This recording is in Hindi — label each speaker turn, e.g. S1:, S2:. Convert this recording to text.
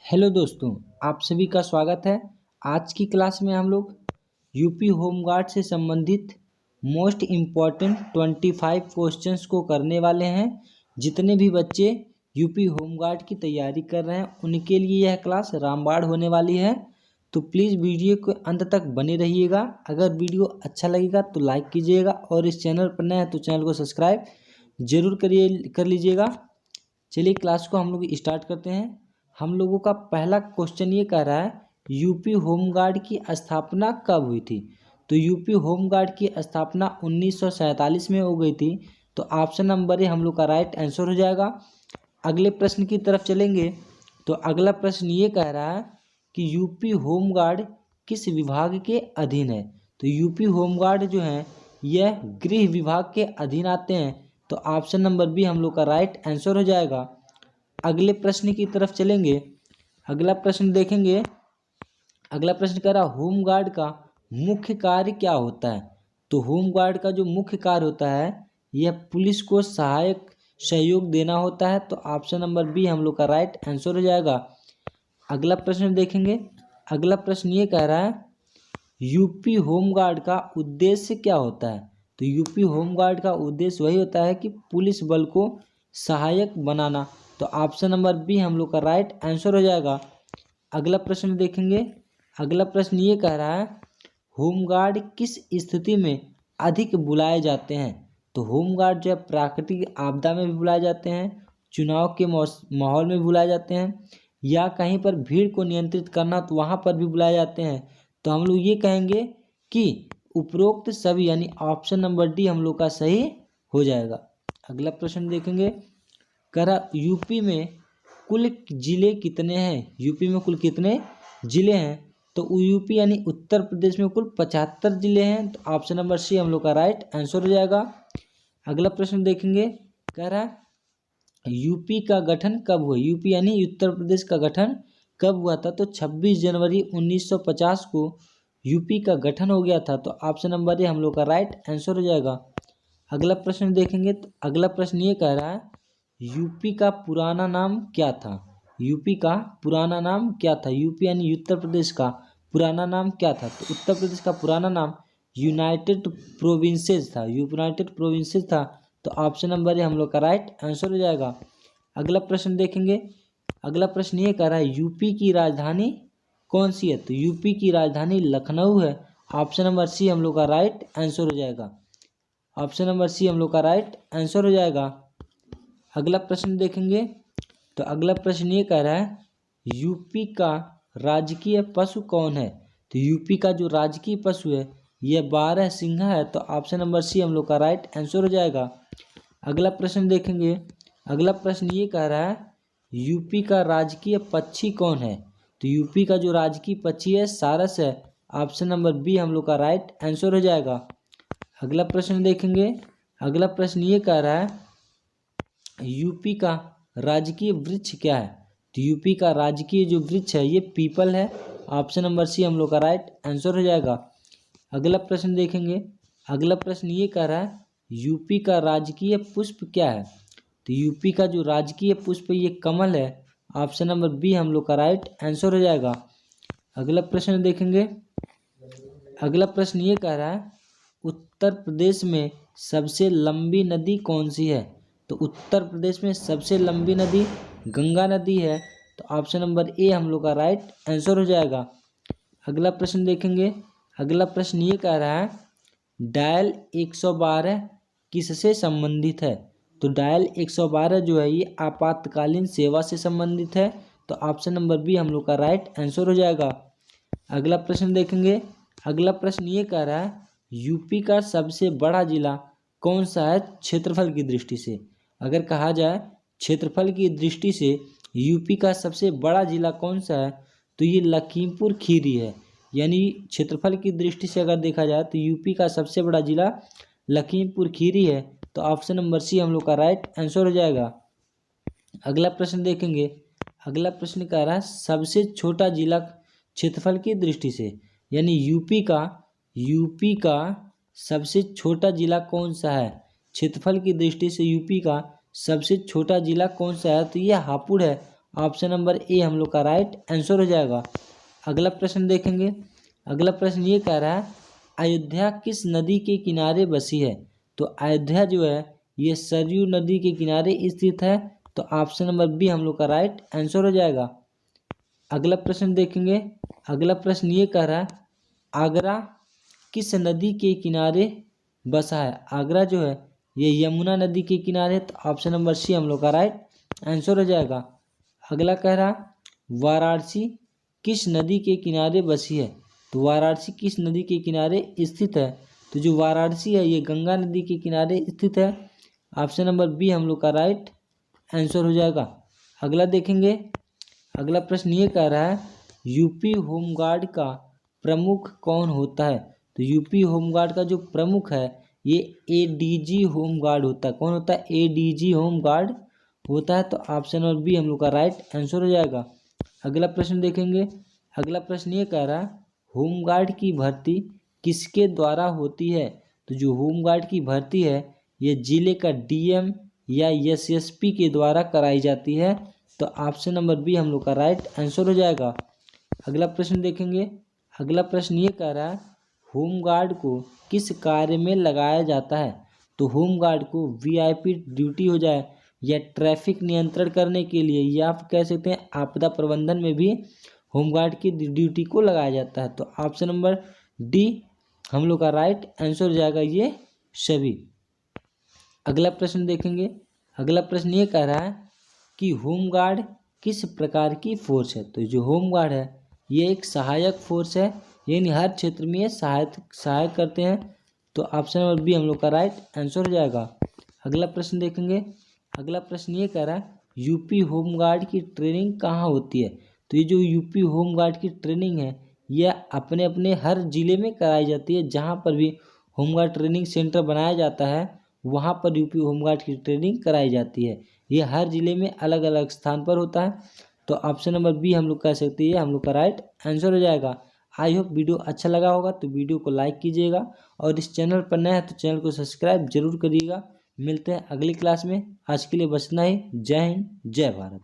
S1: हेलो दोस्तों, आप सभी का स्वागत है। आज की क्लास में हम लोग यूपी होमगार्ड से संबंधित मोस्ट इम्पॉर्टेंट 25 क्वेश्चंस को करने वाले हैं। जितने भी बच्चे यूपी होमगार्ड की तैयारी कर रहे हैं उनके लिए यह क्लास रामबाण होने वाली है। तो प्लीज़ वीडियो के अंत तक बने रहिएगा। अगर वीडियो अच्छा लगेगा तो लाइक कीजिएगा और इस चैनल पर नए हैं तो चैनल को सब्सक्राइब जरूर कर लीजिएगा। चलिए क्लास को हम लोग स्टार्ट करते हैं। हम लोगों का पहला क्वेश्चन ये कह रहा है यूपी होमगार्ड की स्थापना कब हुई थी। तो यूपी होमगार्ड की स्थापना 1947 में हो गई थी। तो ऑप्शन नंबर ए हम लोग का राइट आंसर हो जाएगा। अगले प्रश्न की तरफ चलेंगे। तो अगला प्रश्न ये कह रहा है कि यूपी होमगार्ड किस विभाग के अधीन है। तो यूपी होमगार्ड जो है यह गृह विभाग के अधीन आते हैं। तो ऑप्शन नंबर बी हम लोग का राइट आंसर हो जाएगा। अगले प्रश्न की तरफ चलेंगे। अगला प्रश्न देखेंगे। अगला प्रश्न कह रहा होमगार्ड का मुख्य कार्य क्या होता है। तो होमगार्ड का जो मुख्य कार्य होता है यह पुलिस को सहायक सहयोग देना होता है। तो ऑप्शन नंबर बी हम लोग का राइट आंसर हो जाएगा। अगला प्रश्न देखेंगे। अगला प्रश्न ये कह रहा है यूपी होमगार्ड का उद्देश्य क्या होता है। तो यूपी होमगार्ड का उद्देश्य वही होता है कि पुलिस बल को सहायक बनाना। तो ऑप्शन नंबर बी हम लोग का राइट आंसर हो जाएगा। अगला प्रश्न देखेंगे। अगला प्रश्न ये कह रहा है होमगार्ड किस स्थिति में अधिक बुलाए जाते हैं। तो होमगार्ड जो है प्राकृतिक आपदा में भी बुलाए जाते हैं, चुनाव के माहौल में बुलाए जाते हैं, या कहीं पर भीड़ को नियंत्रित करना तो वहाँ पर भी बुलाए जाते हैं। तो हम लोग ये कहेंगे कि उपरोक्त सभी यानी ऑप्शन नंबर डी हम लोग का सही हो जाएगा। अगला प्रश्न देखेंगे। करा यूपी में कुल जिले कितने हैं। यूपी में कुल कितने जिले हैं। तो यूपी यानी उत्तर प्रदेश में कुल 75 जिले हैं। तो ऑप्शन नंबर सी हम लोग का राइट आंसर हो जाएगा। अगला प्रश्न देखेंगे। कह रहा है यूपी का गठन कब हुआ। यूपी यानी उत्तर प्रदेश का गठन कब हुआ था। तो 26 जनवरी 1950 को यूपी का गठन हो गया था। तो ऑप्शन नंबर ए हम लोग का राइट आंसर हो जाएगा। अगला प्रश्न देखेंगे। तो अगला प्रश्न ये कह रहा है यूपी का पुराना नाम क्या था। यूपी का पुराना नाम क्या था। यूपी यानी उत्तर प्रदेश का पुराना नाम क्या था। तो उत्तर प्रदेश का पुराना नाम यूनाइटेड प्रोविंसेस था। यूनाइटेड प्रोविंसेस था। तो ऑप्शन नंबर ए हम लोग का राइट आंसर हो जाएगा। अगला प्रश्न देखेंगे। अगला प्रश्न ये कह रहा है यूपी की राजधानी कौन सी है। तो यूपी की राजधानी लखनऊ है। ऑप्शन नंबर सी हम लोग का राइट आंसर हो जाएगा। ऑप्शन नंबर सी हम लोग का राइट आंसर हो जाएगा। अगला प्रश्न देखेंगे। तो अगला प्रश्न ये कह रहा है यूपी का राजकीय पशु कौन है। तो यूपी का जो राजकीय पशु है यह 12 सिंघा है। तो ऑप्शन नंबर सी हम लोग का राइट आंसर हो जाएगा। अगला प्रश्न देखेंगे। अगला प्रश्न ये कह रहा है यूपी का राजकीय पक्षी कौन है। तो यूपी का जो राजकीय पक्षी है सारस है। ऑप्शन नंबर बी हम लोग का राइट आंसर हो जाएगा। अगला प्रश्न देखेंगे। अगला प्रश्न ये कह रहा है यूपी का राजकीय वृक्ष क्या है। तो यूपी का राजकीय जो वृक्ष है ये पीपल है। ऑप्शन नंबर सी हम लोग का राइट आंसर हो जाएगा। अगला प्रश्न देखेंगे। अगला प्रश्न ये कह रहा है यूपी का राजकीय पुष्प क्या है। तो यूपी का जो राजकीय पुष्प ये कमल है। ऑप्शन नंबर बी हम लोग का राइट आंसर हो जाएगा। अगला प्रश्न देखेंगे। अगला प्रश्न ये कह रहा है उत्तर प्रदेश में सबसे लंबी नदी कौन सी है। तो उत्तर प्रदेश में सबसे लंबी नदी गंगा नदी है। तो ऑप्शन नंबर ए हम लोग का राइट आंसर हो जाएगा। अगला प्रश्न देखेंगे। अगला प्रश्न ये कह रहा है डायल 112 किससे संबंधित है। तो डायल 112 जो है ये आपातकालीन सेवा से संबंधित है। तो ऑप्शन नंबर बी हम लोग का राइट आंसर हो जाएगा। अगला प्रश्न देखेंगे। अगला प्रश्न ये कह रहा है यूपी का सबसे बड़ा जिला कौन सा है क्षेत्रफल की दृष्टि से। अगर कहा जाए क्षेत्रफल की दृष्टि से यूपी का सबसे बड़ा जिला कौन सा है तो ये लखीमपुर खीरी है। यानी क्षेत्रफल की दृष्टि से अगर देखा जाए तो यूपी का सबसे बड़ा जिला लखीमपुर खीरी है। तो ऑप्शन नंबर सी हम लोग का राइट आंसर हो जाएगा। अगला प्रश्न देखेंगे। अगला प्रश्न कह रहा है सबसे छोटा जिला क्षेत्रफल की दृष्टि से यानी यूपी का सबसे छोटा जिला कौन सा है। क्षेत्रफल की दृष्टि से यूपी का सबसे छोटा जिला कौन सा है तो ये हापुड़ है। ऑप्शन नंबर ए हम लोग का राइट आंसर हो जाएगा। अगला प्रश्न देखेंगे। अगला प्रश्न ये कह रहा है अयोध्या किस नदी के किनारे बसी है। तो अयोध्या जो है ये सरयू नदी के किनारे स्थित है। तो ऑप्शन नंबर बी हम लोग का राइट आंसर हो जाएगा। अगला प्रश्न देखेंगे। अगला प्रश्न ये कह रहा है आगरा किस नदी के किनारे बसा है। आगरा जो है ये यमुना नदी के किनारे है। तो ऑप्शन नंबर सी हम लोग का राइट आंसर हो जाएगा। अगला कह रहा वाराणसी किस नदी के किनारे बसी है। तो वाराणसी किस नदी के किनारे स्थित है। तो जो वाराणसी है ये गंगा नदी के किनारे स्थित है। ऑप्शन नंबर बी हम लोग का राइट आंसर हो जाएगा। अगला देखेंगे। अगला प्रश्न ये कह रहा है यूपी होमगार्ड का प्रमुख कौन होता है। तो यूपी होमगार्ड का जो प्रमुख है ये एडीजी होमगार्ड होता है। कौन होता है, एडीजी होमगार्ड होता है। तो ऑप्शन नंबर बी हम लोग का राइट आंसर हो जाएगा। अगला प्रश्न देखेंगे। अगला प्रश्न ये कह रहा है होमगार्ड की भर्ती किसके द्वारा होती है। तो जो होमगार्ड की भर्ती है ये जिले का डीएम या एसएसपी के द्वारा कराई जाती है। तो ऑप्शन नंबर बी हम लोग का राइट आंसर हो जाएगा। अगला प्रश्न देखेंगे। अगला प्रश्न ये कह रहा है होमगार्ड को किस कार्य में लगाया जाता है। तो होमगार्ड को वीआईपी ड्यूटी हो जाए या ट्रैफिक नियंत्रण करने के लिए या आप कह सकते हैं आपदा प्रबंधन में भी होमगार्ड की ड्यूटी को लगाया जाता है। तो ऑप्शन नंबर डी हम लोग का राइट आंसर हो जाएगा ये सभी। अगला प्रश्न देखेंगे। अगला प्रश्न ये कह रहा है कि होमगार्ड किस प्रकार की फोर्स है। तो जो होमगार्ड है ये एक सहायक फोर्स है, यानी हर क्षेत्र में ये सहायक करते हैं। तो ऑप्शन नंबर बी हम लोग का राइट आंसर हो जाएगा। अगला प्रश्न देखेंगे। अगला प्रश्न ये कह रहा है यूपी होमगार्ड की ट्रेनिंग कहाँ होती है। तो ये जो यूपी होमगार्ड की ट्रेनिंग है ये अपने अपने हर जिले में कराई जाती है। जहाँ पर भी होमगार्ड ट्रेनिंग सेंटर बनाया जाता है वहाँ पर यूपी होमगार्ड की ट्रेनिंग कराई जाती है। ये हर जिले में अलग अलग स्थान पर होता है। तो ऑप्शन नंबर बी हम लोग कह सकते हैं हम लोग का राइट आंसर हो जाएगा। आई होप वीडियो अच्छा लगा होगा तो वीडियो को लाइक कीजिएगा और इस चैनल पर नया है तो चैनल को सब्सक्राइब जरूर करिएगा। मिलते हैं अगली क्लास में। आज के लिए बस इतना ही। जय हिंद, जय भारत।